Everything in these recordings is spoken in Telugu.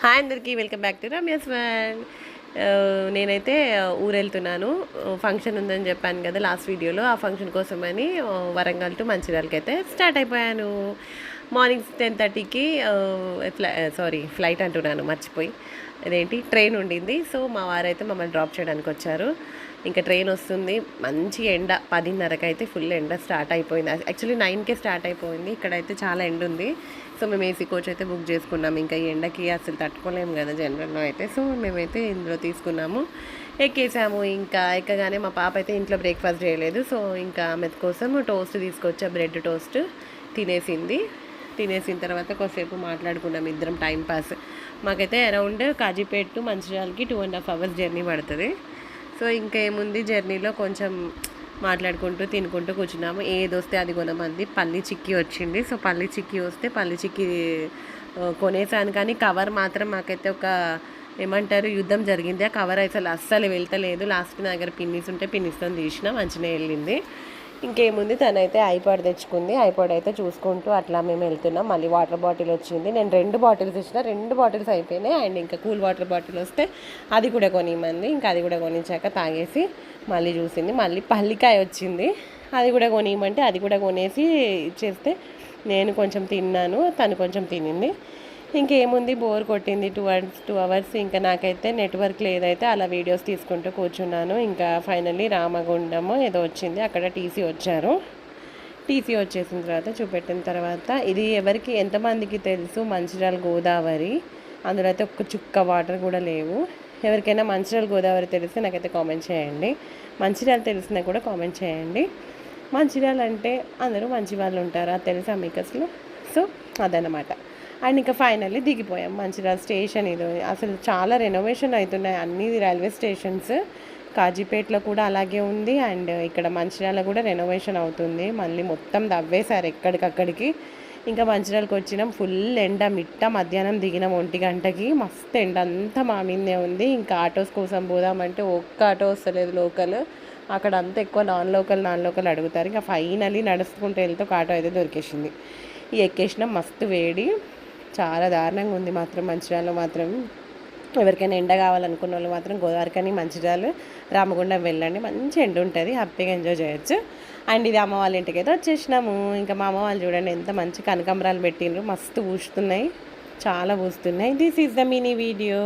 హాయ్ అందరికీ, welcome back to Ramya's world. నేనైతే ఊరు వెళ్తున్నాను. ఫంక్షన్ ఉందని చెప్పాను కదా లాస్ట్ వీడియోలో. ఆ ఫంక్షన్ కోసమని వరంగల్ టు మంచిర్యాలకి అయితే స్టార్ట్ అయిపోయాను. మార్నింగ్ 10:30కి ఫ్లైట్ అంటున్నాను, మర్చిపోయి. అదేంటి, ట్రైన్ ఉండింది. సో మా వారైతే మమ్మల్ని డ్రాప్ చేయడానికి వచ్చారు. ఇంకా ట్రైన్ వస్తుంది. మంచి ఎండ, 10:30కి అయితే ఫుల్ ఎండ స్టార్ట్ అయిపోయింది. యాక్చువల్లీ 9కే స్టార్ట్ అయిపోయింది. ఇక్కడైతే చాలా ఎండ ఉంది. సో మేము ఏసీ కోచ్ అయితే బుక్ చేసుకున్నాము. ఇంకా ఈ ఎండకి అసలు తట్టుకోలేము కదా జనరల్లో అయితే. సో మేమైతే ఇందులో తీసుకున్నాము, ఎక్కేసాము. ఇంకా ఎక్కగానే మా పాప అయితే ఇంట్లో బ్రేక్ఫాస్ట్ చేయలేదు. సో ఇంకా ఆమె కోసం టోస్ట్ తీసుకొచ్చా, బ్రెడ్ టోస్ట్ తినేసింది. తినేసిన తర్వాత కొద్దిసేపు మాట్లాడుకున్నాం ఇద్దరం, టైంపాస్. మాకైతే అరౌండ్ కాజీపేట టు మంచిర్యాలకి 2.5 hours జర్నీ పడుతుంది. సో ఇంకా ఏముంది, జర్నీలో కొంచెం మాట్లాడుకుంటూ తినుకుంటూ కూర్చున్నాము. ఏది వస్తే అది కొనమంది. పల్లి చిక్కీ వచ్చింది. సో పల్లి చిక్కీ వస్తే పల్లి చిక్కీ కొనేసాను. కానీ కవర్ మాత్రం మాకైతే ఒక ఏమంటారు, యుద్ధం జరిగింది. ఆ కవర్ అస్సలు వెళ్తలేదు. లాస్ట్కి నా దగ్గర పిన్నిస్ ఉంటే పిన్నిస్తో తీసిన, మంచిగా వెళ్ళింది. ఇంకేముంది, తనైతే ఐపాడ్ తెచ్చుకుంది. ఐపాడ్ అయితే చూసుకుంటూ అట్లా మేము వెళ్తున్నాం. మళ్ళీ వాటర్ బాటిల్ వచ్చింది. నేను 2 బాటిల్స్ ఇచ్చిన, 2 బాటిల్స్ అయిపోయినాయి. అండ్ ఇంకా కూల్ వాటర్ బాటిల్ వస్తే అది కూడా కొనిమంది. ఇంకా అది కూడా కొనిచ్చాక తాగేసి మళ్ళీ చూసింది. మళ్ళీ పల్లికాయ వచ్చింది, అది కూడా కొనియమంటే అది కూడా కొనేసి ఇచ్చేస్తే నేను కొంచెం తిన్నాను, తను కొంచెం తినింది. ఇంకేముంది, బోర్ కొట్టింది. 2 hours. ఇంకా నాకైతే నెట్వర్క్ లేదైతే అలా వీడియోస్ తీసుకుంటూ కూర్చున్నాను. ఇంకా ఫైనల్లీ రామగుండము ఏదో వచ్చింది, అక్కడ టీసీ వచ్చారు. టీసీ వచ్చేసిన తర్వాత చూపెట్టిన తర్వాత, ఇది ఎవరికి ఎంతమందికి తెలుసు, మంచిర్యాల గోదావరి. అందులో అయితే ఒక్క చుక్క వాటర్ కూడా లేవు. ఎవరికైనా మంచిర్యాల గోదావరి తెలిస్తే నాకైతే కామెంట్ చేయండి. మంచిర్యాల తెలిసినా కూడా కామెంట్ చేయండి. మంచిర్యాల అంటే అందరూ మంచి వాళ్ళు ఉంటారు, అది తెలుసా మీకు అసలు? సో అదనమాట. అండ్ ఇంకా ఫైనల్లీ దిగిపోయాం. మంచిర్యాల స్టేషన్ ఇది అసలు చాలా రెనోవేషన్ అవుతున్నాయి అన్ని రైల్వే స్టేషన్స్. కాజీపేటలో కూడా అలాగే ఉంది. అండ్ ఇక్కడ మంచిర్యాల కూడా రెనోవేషన్ అవుతుంది. మళ్ళీ మొత్తం దవ్వేశారు ఎక్కడికక్కడికి. ఇంకా మంచిర్యాలకు వచ్చినాం. ఫుల్ ఎండ, మధ్యాహ్నం దిగినాం 1 గంటకి. మస్తు ఎండ అంతా మా మీదే ఉంది. ఇంకా ఆటోస్ కోసం పోదామంటే ఒక్క ఆటో వస్తలేదు లోకల్. అక్కడ అంతా ఎక్కువ నాన్ లోకల్ అడుగుతారు. ఇంకా ఫైనల్లీ నడుచుకుంటూ వెళ్తే ఒక ఆటో అయితే దొరికేసింది. ఈ ఎక్కేసినాం. మస్తు వేడి, చాలా దారుణంగా ఉంది మాత్రం మంచిర్యాలలో మాత్రం. ఎవరికైనా ఎండ కావాలనుకున్న వాళ్ళు మాత్రం గోదావరికని మంచిర్యాల రామగుండం వెళ్ళండి, మంచి ఎండ ఉంటుంది, హ్యాపీగా ఎంజాయ్ చేయొచ్చు. అండ్ ఇది అమ్మ వాళ్ళ ఇంటికి అయితే వచ్చేసినాము. ఇంకా మా అమ్మ వాళ్ళు చూడండి ఎంత మంచి కనకాంబరాలు పెట్టిండ్రు, మస్తు పూస్తున్నాయి, చాలా పూస్తున్నాయి. This is the mini video.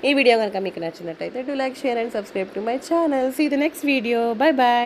ఈ వీడియో కనుక మీకు నచ్చినట్టయితే do like, share and subscribe to my channel. See the next video. Bye bye.